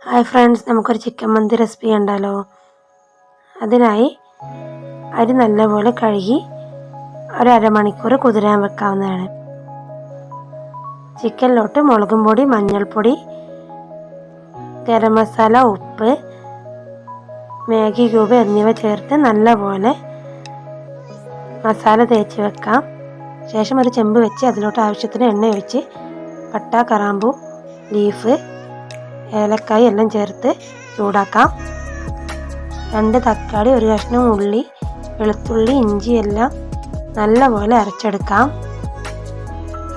Hi friends, നമുക്കൊരു chicken മന്തി recipe കണ്ടാലോ. അതിനായി അരി നല്ലപോലെ കഴുകി ഒരു അരമണിക്കൂർ കുതിരാൻ വെക്കാവുന്നതാണ്. ചിക്കനിലോട്ട് മുളകും പൊടി, മഞ്ഞൾപ്പൊടി, ഗരം മസാല, ഉപ്പ്, മാഗി ക്യൂബ് എന്നിവ ചേർത്ത് നല്ലപോലെ മസാല തേച്ച് വെക്കാം. ശേഷം ഒരു ചെമ്പ് വെച്ച് അതിലോട്ട് ആവശ്യത്തിന് എണ്ണ ഒഴിച്ച് പട്ട, കറാമ്പൂ, ലീഫ്, ഏലക്കായി എല്ലാം ചേർത്ത് ചൂടാക്കാം. 2 തക്കാളി, ഒരു കഷ്ണം ഉള്ളി, വെളുത്തുള്ളി, ഇഞ്ചി എല്ലാം നല്ലപോലെ അരച്ചെടുക്കാം.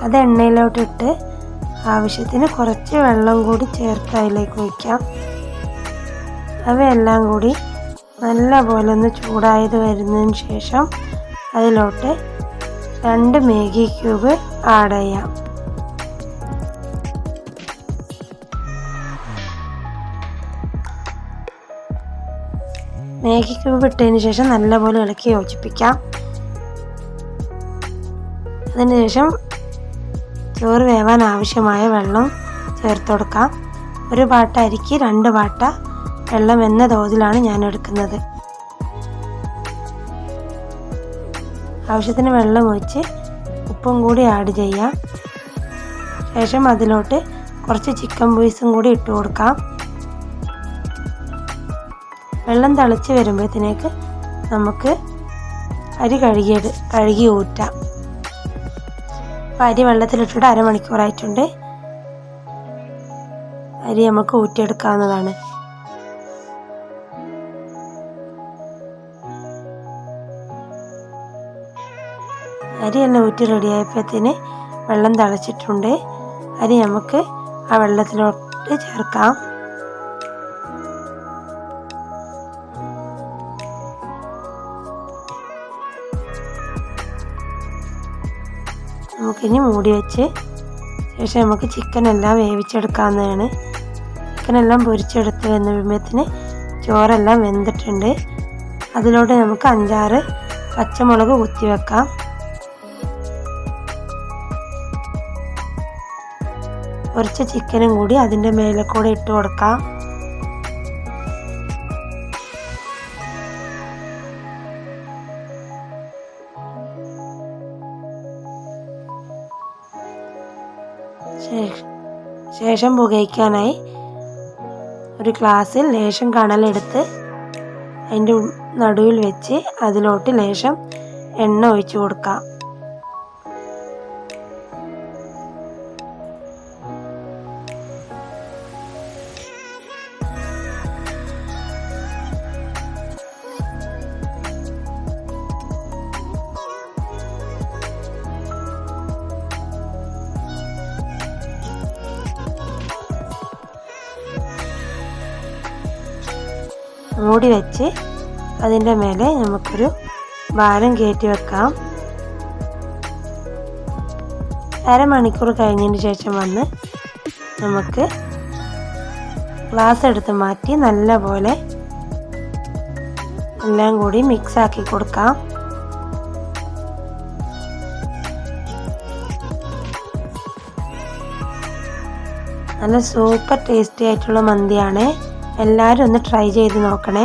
അത് എണ്ണയിലോട്ടിട്ട് ആവശ്യത്തിന് കുറച്ച് വെള്ളം കൂടി ചേർത്ത് അതിലേക്ക് ഒഴിക്കാം. അവയെല്ലാം കൂടി നല്ലപോലെ ഒന്ന് ചൂടായത് വരുന്നതിന് ശേഷം അതിലോട്ട് 2 മാഗി ക്യൂബ് ആഡ് ചെയ്യാം. മാഗി ക്യൂബ് ഇട്ടതിന് ശേഷം നല്ലപോലെ ഇളക്കി യോജിപ്പിക്കാം. അതിനുശേഷം ചോറ് വേവാൻ ആവശ്യമായ വെള്ളം ചേർത്ത് കൊടുക്കാം. ഒരു പാട്ട അരിക്ക് 2 പാട്ട വെള്ളം എന്ന തോതിലാണ് ഞാൻ എടുക്കുന്നത്. ആവശ്യത്തിന് വെള്ളം ഒഴിച്ച് ഉപ്പും കൂടി ആഡ് ചെയ്യാം. ശേഷം അതിലോട്ട് കുറച്ച് ചിക്കൻ പീസും കൂടി ഇട്ട് കൊടുക്കാം. വെള്ളം തിളച്ച് വരുമ്പോഴത്തേക്ക് നമുക്ക് അരി കഴുകി ഊറ്റാം. അപ്പോൾ അരി വെള്ളത്തിലിട്ടിട്ട് അരമണിക്കൂറായിട്ടുണ്ട്. അരി നമുക്ക് ഊറ്റിയെടുക്കാവുന്നതാണ്. അരിയെല്ലാം ഊറ്റി റെഡിയായപ്പോഴത്തേന് വെള്ളം തിളച്ചിട്ടുണ്ട്. അരി നമുക്ക് ആ വെള്ളത്തിലോട്ട് ചേർക്കാം. നമുക്കിനി മൂടി വെച്ച് ശേഷം നമുക്ക് ചിക്കനെല്ലാം വേവിച്ചെടുക്കാവുന്നതാണ്. ചിക്കനെല്ലാം പൊരിച്ചെടുത്ത് വരുമ്പോഴത്തേന് ചോറെല്ലാം വെന്തിട്ടുണ്ട്. അതിലോട്ട് നമുക്ക് 5-6 പച്ചമുളക് കുത്തി വെക്കാം. കുറച്ച് ചിക്കനും കൂടി അതിൻ്റെ മേലെ കൂടെ ഇട്ട് കൊടുക്കാം. ശേഷം പുകയ്ക്കാനായി ഒരു ഗ്ലാസ്സിൽ ലേശം കണലെടുത്ത് അതിൻ്റെ നടുവിൽ വെച്ച് അതിലോട്ട് ലേശം എണ്ണ ഒഴിച്ചു കൊടുക്കാം. മൂടി വെച്ച് അതിൻ്റെ മേലെ നമുക്കൊരു ഭാരം കയറ്റി വെക്കാം. അരമണിക്കൂർ കഴിഞ്ഞതിന് ശേഷം വന്ന് നമുക്ക് ഗ്ലാസ് എടുത്ത് മാറ്റി നല്ലപോലെ എല്ലാം കൂടി മിക്സാക്കി കൊടുക്കാം. നല്ല സൂപ്പർ ടേസ്റ്റി ആയിട്ടുള്ള മന്തിയാണ്. എല്ലാവരും ഒന്ന് ട്രൈ ചെയ്ത് നോക്കണേ.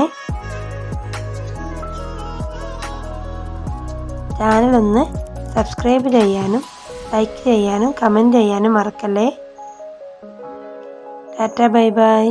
ചാനലൊന്ന് സബ്സ്ക്രൈബ് ചെയ്യാനും ലൈക്ക് ചെയ്യാനും കമൻറ്റ് ചെയ്യാനും മറക്കല്ലേ. Tata, bye bye.